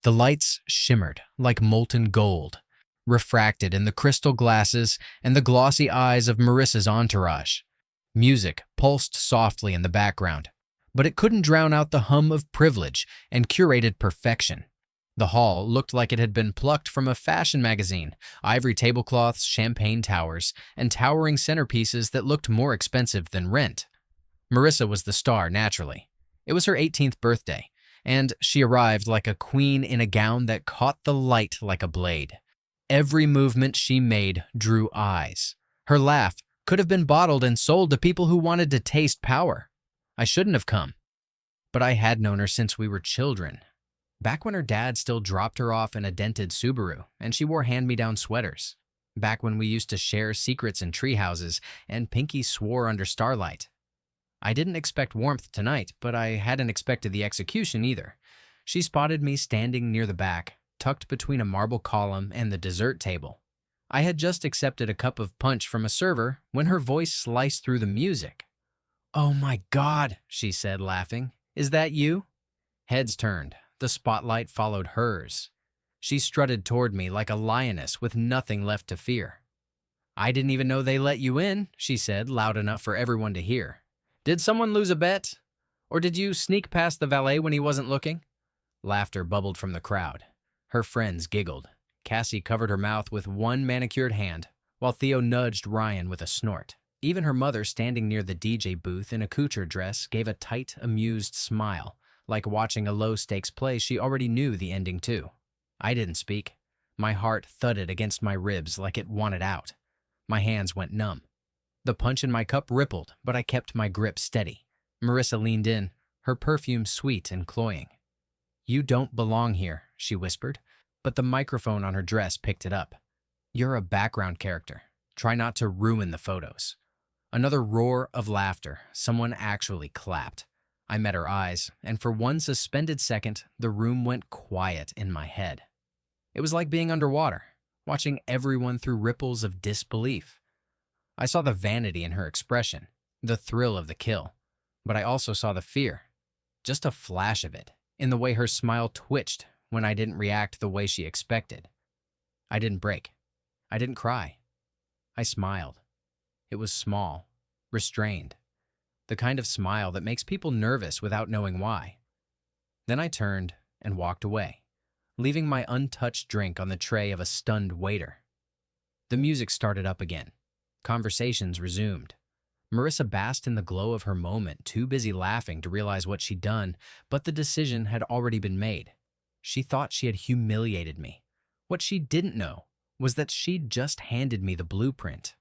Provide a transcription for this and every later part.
The lights shimmered like molten gold, refracted in the crystal glasses and the glossy eyes of Marissa's entourage. Music pulsed softly in the background, but it couldn't drown out the hum of privilege and curated perfection. The hall looked like it had been plucked from a fashion magazine, ivory tablecloths, champagne towers, and towering centerpieces that looked more expensive than rent. Marissa was the star, naturally. It was her 18th birthday, and she arrived like a queen in a gown that caught the light like a blade. Every movement she made drew eyes. Her laugh could have been bottled and sold to people who wanted to taste power. I shouldn't have come, but I had known her since we were children. Back when her dad still dropped her off in a dented Subaru and she wore hand-me-down sweaters. Back when we used to share secrets in treehouses and Pinky swore under starlight. I didn't expect warmth tonight, but I hadn't expected the execution either. She spotted me standing near the back, tucked between a marble column and the dessert table. I had just accepted a cup of punch from a server when her voice sliced through the music. "Oh my God," she said, laughing. "Is that you?" Heads turned. The spotlight followed hers. She strutted toward me like a lioness with nothing left to fear. "I didn't even know they let you in," she said, loud enough for everyone to hear. "Did someone lose a bet? Or did you sneak past the valet when he wasn't looking?" Laughter bubbled from the crowd. Her friends giggled. Cassie covered her mouth with one manicured hand, while Theo nudged Ryan with a snort. Even her mother, standing near the DJ booth in a couture dress, gave a tight, amused smile, like watching a low-stakes play she already knew the ending to. I didn't speak. My heart thudded against my ribs like it wanted out. My hands went numb. The punch in my cup rippled, but I kept my grip steady. Marissa leaned in, her perfume sweet and cloying. "You don't belong here," she whispered, but the microphone on her dress picked it up. "You're a background character. Try not to ruin the photos." Another roar of laughter. Someone actually clapped. I met her eyes, and for one suspended second, the room went quiet in my head. It was like being underwater, watching everyone through ripples of disbelief. I saw the vanity in her expression, the thrill of the kill, but I also saw the fear, just a flash of it, in the way her smile twitched when I didn't react the way she expected. I didn't break. I didn't cry. I smiled. It was small, restrained, the kind of smile that makes people nervous without knowing why. Then I turned and walked away, leaving my untouched drink on the tray of a stunned waiter. The music started up again. Conversations resumed. Marissa basked in the glow of her moment, too busy laughing to realize what she'd done, but the decision had already been made. She thought she had humiliated me. What she didn't know was that she'd just handed me the blueprint.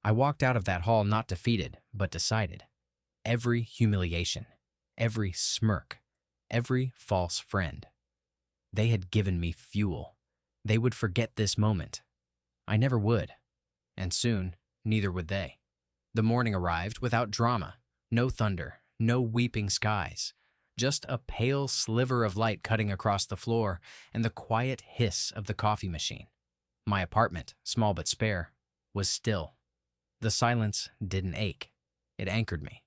I walked out of that hall not defeated, but decided. Every humiliation, every smirk, every false friend. They had given me fuel. They would forget this moment. I never would. And soon, neither would they. The morning arrived without drama. No thunder, no weeping skies. Just a pale sliver of light cutting across the floor and the quiet hiss of the coffee machine. My apartment, small but spare, was still. The silence didn't ache. It anchored me.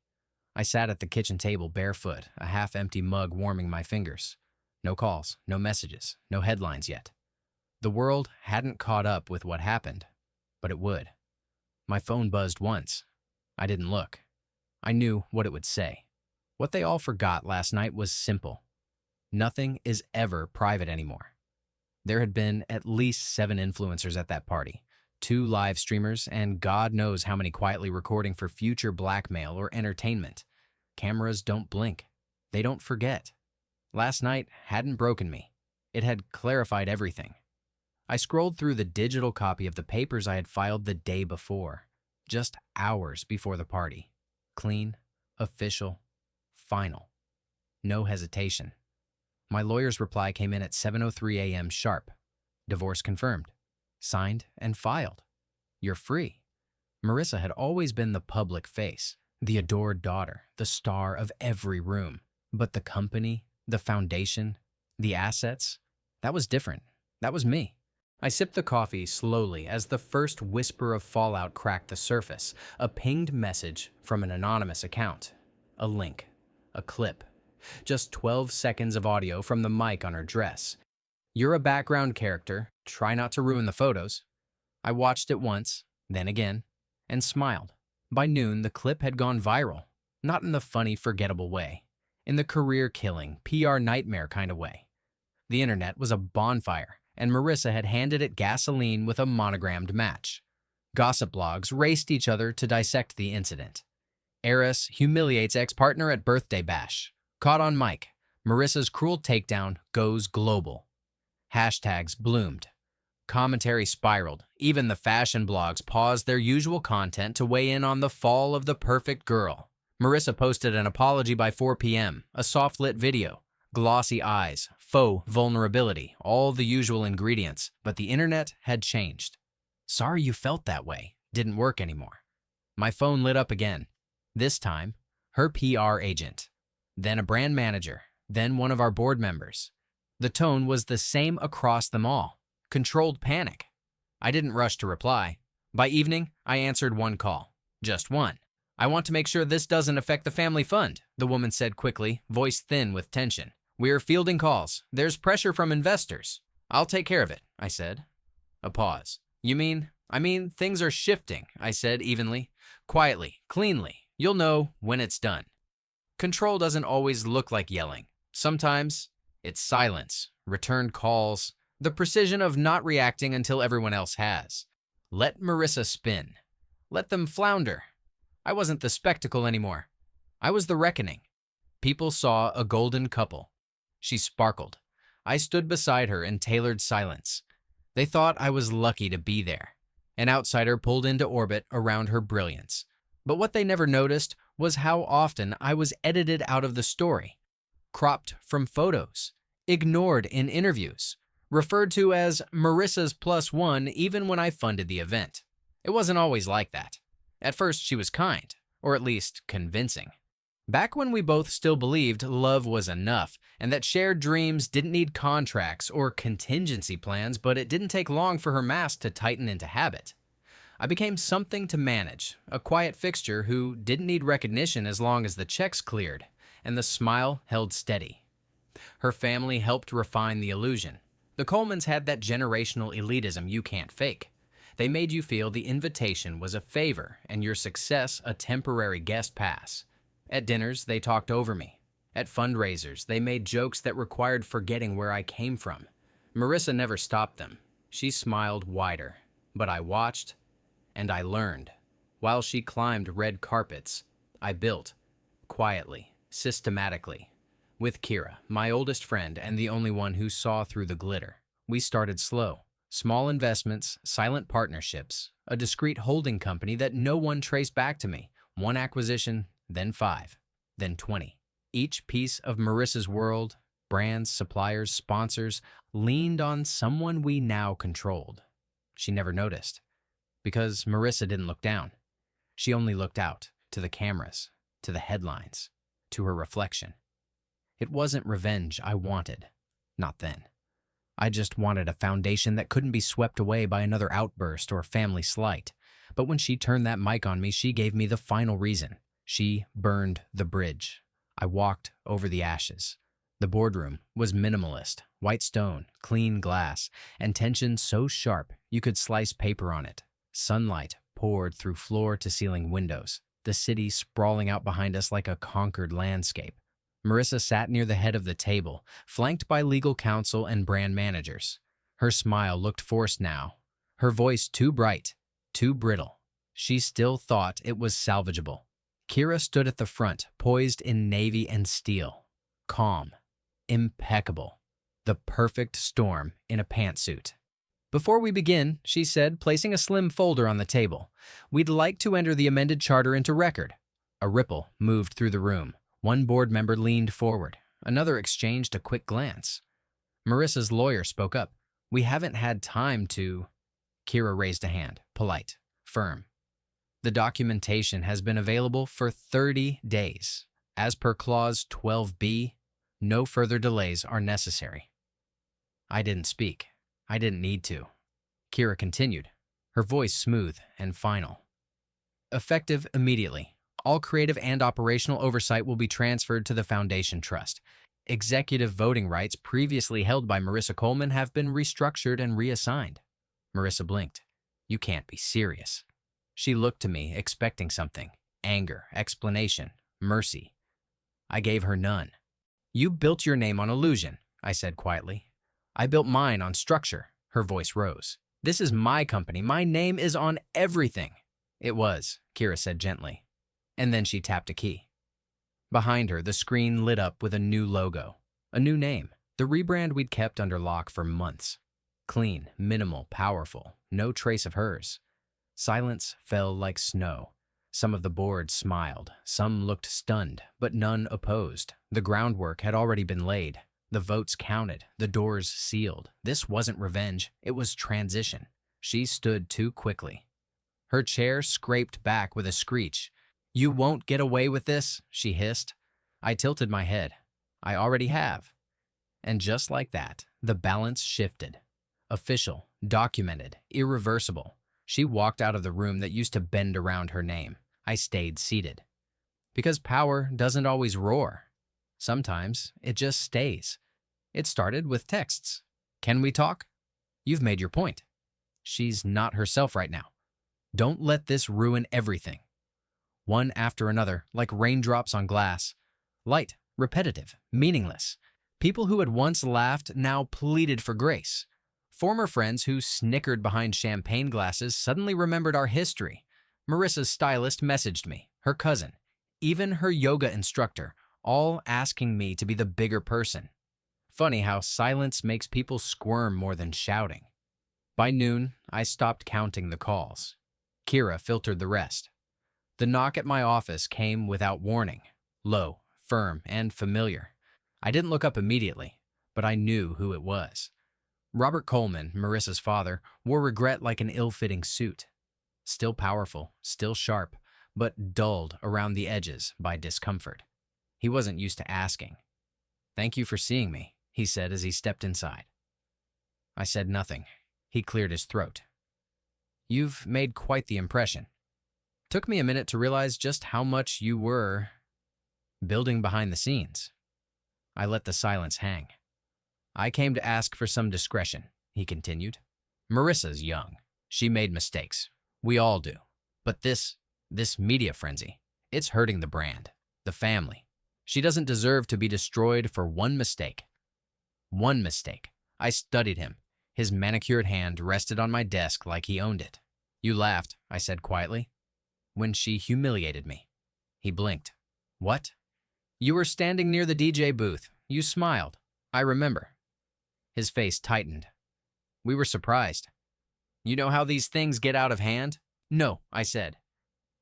I sat at the kitchen table barefoot, a half-empty mug warming my fingers. No calls, no messages, no headlines yet. The world hadn't caught up with what happened, but it would. My phone buzzed once. I didn't look. I knew what it would say. What they all forgot last night was simple. Nothing is ever private anymore. There had been at least 7 influencers at that party, 2 live streamers, and God knows how many quietly recording for future blackmail or entertainment. Cameras don't blink. They don't forget. Last night hadn't broken me. It had clarified everything. I scrolled through the digital copy of the papers I had filed the day before, just hours before the party. Clean, official, final. No hesitation. My lawyer's reply came in at 7:03 a.m. sharp. Divorce confirmed. Signed and filed. You're free. Marissa had always been the public face, the adored daughter, the star of every room. But the company, the foundation, the assets, that was different. That was me. I sipped the coffee slowly as the first whisper of fallout cracked the surface, a pinged message from an anonymous account. A link. A clip. Just 12 seconds of audio from the mic on her dress. You're a background character. Try not to ruin the photos. I watched it once, then again, and smiled. By noon, the clip had gone viral. Not in the funny, forgettable way. In the career-killing, PR nightmare kind of way. The internet was a bonfire, and Marissa had handed it gasoline with a monogrammed match. Gossip blogs raced each other to dissect the incident. Heiress humiliates ex-partner at birthday bash. Caught on mic. Marissa's cruel takedown goes global. Hashtags bloomed. Commentary spiraled. Even the fashion blogs paused their usual content to weigh in on the fall of the perfect girl. Marissa posted an apology by 4 p.m., a soft-lit video. Glossy eyes, faux vulnerability, all the usual ingredients, but the internet had changed. Sorry you felt that way. Didn't work anymore. My phone lit up again. This time, her PR agent. Then a brand manager. Then one of our board members. The tone was the same across them all. Controlled panic. I didn't rush to reply. By evening, I answered one call. Just one. I want to make sure this doesn't affect the family fund, the woman said quickly, voice thin with tension. We're fielding calls. There's pressure from investors. I'll take care of it, I said. A pause. You mean? I mean, things are shifting, I said evenly. Quietly, cleanly. You'll know when it's done. Control doesn't always look like yelling. Sometimes it's silence, returned calls, the precision of not reacting until everyone else has. Let Marissa spin. Let them flounder. I wasn't the spectacle anymore. I was the reckoning. People saw a golden couple. She sparkled. I stood beside her in tailored silence. They thought I was lucky to be there. An outsider pulled into orbit around her brilliance. But what they never noticed was how often I was edited out of the story, cropped from photos, ignored in interviews, referred to as Marissa's plus one even when I funded the event. It wasn't always like that. At first, she was kind, or at least convincing. Back when we both still believed love was enough and that shared dreams didn't need contracts or contingency plans, but it didn't take long for her mask to tighten into habit. I became something to manage, a quiet fixture who didn't need recognition as long as the checks cleared, and the smile held steady. Her family helped refine the illusion. The Colemans had that generational elitism you can't fake. They made you feel the invitation was a favor and your success a temporary guest pass. At dinners, they talked over me. At fundraisers, they made jokes that required forgetting where I came from. Marissa never stopped them. She smiled wider. But I watched, and I learned. While she climbed red carpets, I built, quietly, systematically. With Kira, my oldest friend and the only one who saw through the glitter. We started slow. Small investments, silent partnerships, a discreet holding company that no one traced back to me. One acquisition, then 5, then 20. Each piece of Marissa's world, brands, suppliers, sponsors, leaned on someone we now controlled. She never noticed, because Marissa didn't look down. She only looked out, to the cameras, to the headlines, to her reflection. It wasn't revenge I wanted, not then. I just wanted a foundation that couldn't be swept away by another outburst or family slight. But when she turned that mic on me, she gave me the final reason. She burned the bridge. I walked over the ashes. The boardroom was minimalist, white stone, clean glass, and tension so sharp you could slice paper on it. Sunlight poured through floor-to-ceiling windows, the city sprawling out behind us like a conquered landscape. Marissa sat near the head of the table, flanked by legal counsel and brand managers. Her smile looked forced now, her voice too bright, too brittle. She still thought it was salvageable. Kira stood at the front, poised in navy and steel. Calm. Impeccable. The perfect storm in a pantsuit. Before we begin, she said, placing a slim folder on the table, we'd like to enter the amended charter into record. A ripple moved through the room. One board member leaned forward. Another exchanged a quick glance. Marissa's lawyer spoke up. We haven't had time to... Kira raised a hand, polite, firm. The documentation has been available for 30 days. As per Clause 12B, no further delays are necessary. I didn't speak. I didn't need to. Kira continued, her voice smooth and final. Effective immediately. All creative and operational oversight will be transferred to the Foundation Trust. Executive voting rights previously held by Marissa Coleman have been restructured and reassigned. Marissa blinked. You can't be serious. She looked to me, expecting something. Anger, explanation, mercy. I gave her none. You built your name on illusion, I said quietly. I built mine on structure. Her voice rose. This is my company. My name is on everything. It was, Kira said gently. And then she tapped a key. Behind her, the screen lit up with a new logo, a new name, the rebrand we'd kept under lock for months. Clean, minimal, powerful, no trace of hers. Silence fell like snow. Some of the board smiled, some looked stunned, but none opposed. The groundwork had already been laid. The votes counted, the doors sealed. This wasn't revenge, it was transition. She stood too quickly. Her chair scraped back with a screech. You won't get away with this, she hissed. I tilted my head. I already have. And just like that, the balance shifted. Official, documented, irreversible. She walked out of the room that used to bend around her name. I stayed seated. Because power doesn't always roar. Sometimes it just stays. It started with texts. Can we talk? You've made your point. She's not herself right now. Don't let this ruin everything. One after another, like raindrops on glass. Light, repetitive, meaningless. People who had once laughed now pleaded for grace. Former friends who snickered behind champagne glasses suddenly remembered our history. Marissa's stylist messaged me, her cousin, even her yoga instructor, all asking me to be the bigger person. Funny how silence makes people squirm more than shouting. By noon, I stopped counting the calls. Kira filtered the rest. The knock at my office came without warning, low, firm, and familiar. I didn't look up immediately, but I knew who it was. Robert Coleman, Marissa's father, wore regret like an ill-fitting suit. Still powerful, still sharp, but dulled around the edges by discomfort. He wasn't used to asking. Thank you for seeing me, he said as he stepped inside. I said nothing. He cleared his throat. You've made quite the impression. Took me a minute to realize just how much you were building behind the scenes. I let the silence hang. I came to ask for some discretion, he continued. Marissa's young. She made mistakes. We all do. But this media frenzy, it's hurting the brand, the family. She doesn't deserve to be destroyed for one mistake. One mistake. I studied him. His manicured hand rested on my desk like he owned it. You laughed, I said quietly. When she humiliated me. He blinked. What? You were standing near the DJ booth. You smiled. I remember. His face tightened. We were surprised. You know how these things get out of hand? No, I said.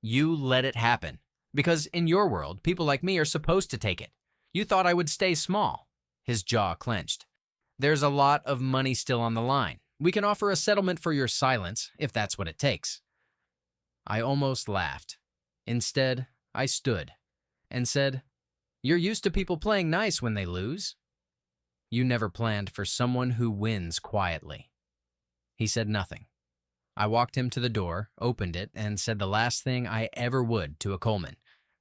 You let it happen. Because in your world, people like me are supposed to take it. You thought I would stay small. His jaw clenched. There's a lot of money still on the line. We can offer a settlement for your silence, if that's what it takes. I almost laughed. Instead, I stood and said, You're used to people playing nice when they lose. You never planned for someone who wins quietly. He said nothing. I walked him to the door, opened it, and said the last thing I ever would to a Coleman.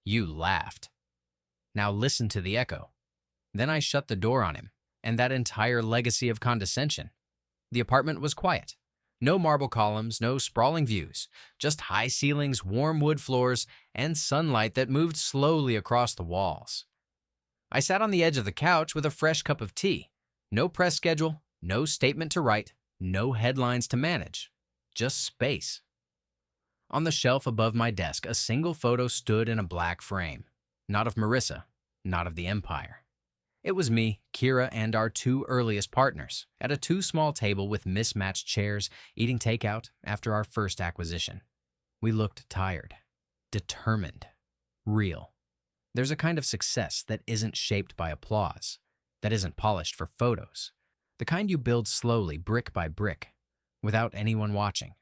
You laughed. Now listen to the echo. Then I shut the door on him, and that entire legacy of condescension. The apartment was quiet. No marble columns, no sprawling views, just high ceilings, warm wood floors, and sunlight that moved slowly across the walls. I sat on the edge of the couch with a fresh cup of tea. No press schedule, no statement to write, no headlines to manage. Just space. On the shelf above my desk, a single photo stood in a black frame. Not of Marissa, not of the Empire. It was me, Kira, and our two earliest partners, at a too-small table with mismatched chairs, eating takeout after our first acquisition. We looked tired, determined, real. There's a kind of success that isn't shaped by applause, that isn't polished for photos, the kind you build slowly, brick by brick, without anyone watching.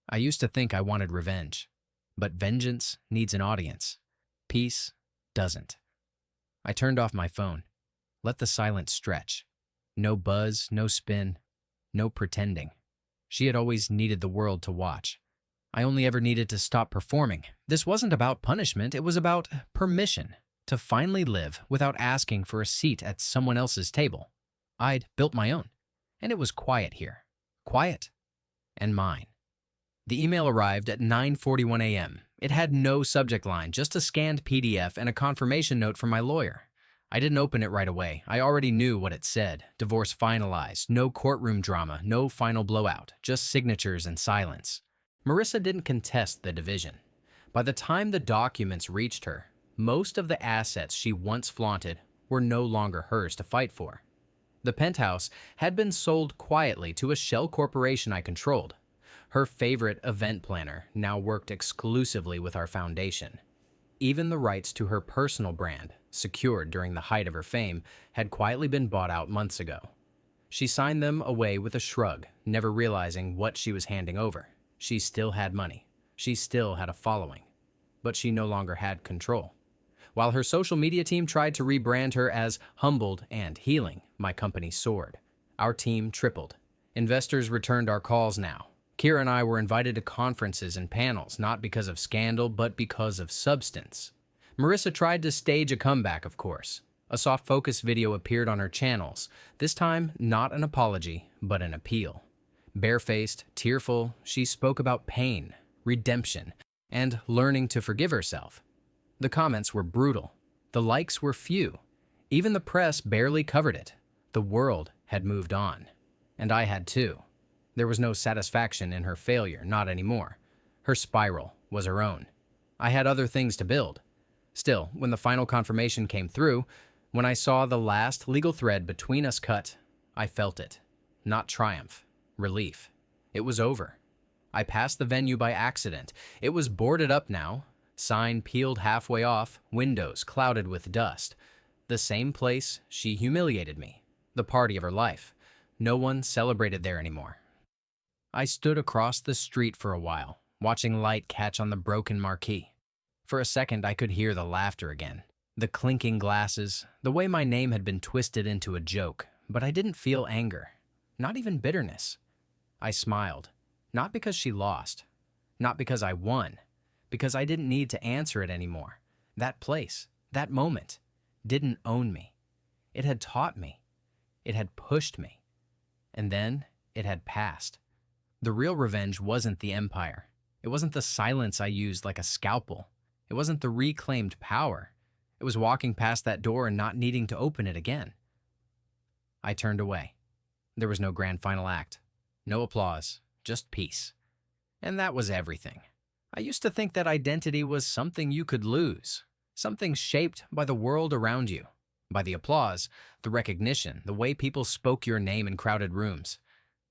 I used to think I wanted revenge, but vengeance needs an audience. Peace doesn't. I turned off my phone. Let the silence stretch. No buzz, no spin, no pretending. She had always needed the world to watch. I only ever needed to stop performing. This wasn't about punishment, it was about permission to finally live without asking for a seat at someone else's table. I'd built my own, and it was quiet here. Quiet and mine. The email arrived at 9:41 a.m. It had no subject line, just a scanned PDF and a confirmation note from my lawyer. I didn't open it right away. I already knew what it said. Divorce finalized, no courtroom drama, no final blowout, just signatures and silence. Marissa didn't contest the division. By the time the documents reached her, most of the assets she once flaunted were no longer hers to fight for. The penthouse had been sold quietly to a shell corporation I controlled. Her favorite event planner now worked exclusively with our foundation. Even the rights to her personal brand, secured during the height of her fame, had quietly been bought out months ago. She signed them away with a shrug, never realizing what she was handing over. She still had money. She still had a following. But she no longer had control. While her social media team tried to rebrand her as Humbled and Healing, my company soared. Our team tripled. Investors returned our calls now. Kira and I were invited to conferences and panels, not because of scandal, but because of substance. Marissa tried to stage a comeback, of course. A soft focus video appeared on her channels, this time not an apology, but an appeal. Barefaced, tearful, she spoke about pain, redemption, and learning to forgive herself. The comments were brutal. The likes were few. Even the press barely covered it. The world had moved on. And I had too. There was no satisfaction in her failure, not anymore. Her spiral was her own. I had other things to build. Still, when the final confirmation came through, when I saw the last legal thread between us cut, I felt it. Not triumph, relief. It was over. I passed the venue by accident. It was boarded up now. Sign peeled halfway off, windows clouded with dust. The same place she humiliated me. The party of her life. No one celebrated there anymore. I stood across the street for a while, watching light catch on the broken marquee. For a second, I could hear the laughter again. The clinking glasses, the way my name had been twisted into a joke, but I didn't feel anger. Not even bitterness. I smiled. Not because she lost. Not because I won. Because I didn't need to answer it anymore. That place, that moment, didn't own me. It had taught me. It had pushed me. And then it had passed. The real revenge wasn't the empire. It wasn't the silence I used like a scalpel. It wasn't the reclaimed power. It was walking past that door and not needing to open it again. I turned away. There was no grand final act. No applause. Just peace. And that was everything. I used to think that identity was something you could lose. Something shaped by the world around you. By the applause, the recognition, the way people spoke your name in crowded rooms.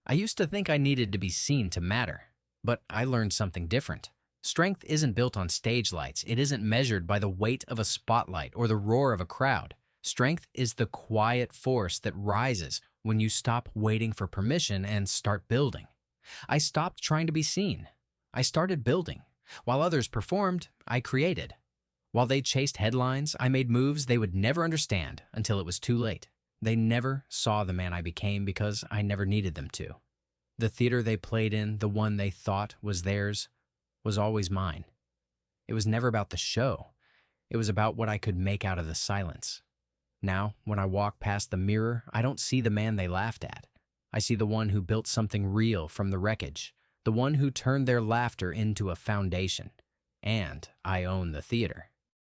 I used to think I needed to be seen to matter. But I learned something different. Strength isn't built on stage lights. It isn't measured by the weight of a spotlight or the roar of a crowd. Strength is the quiet force that rises when you stop waiting for permission and start building. I stopped trying to be seen. I started building. While others performed, I created. While they chased headlines, I made moves they would never understand until it was too late. They never saw the man I became because I never needed them to. The theater they played in, the one they thought was theirs, was always mine. It was never about the show. It was about what I could make out of the silence. Now, when I walk past the mirror, I don't see the man they laughed at. I see the one who built something real from the wreckage, the one who turned their laughter into a foundation. And I own the theater.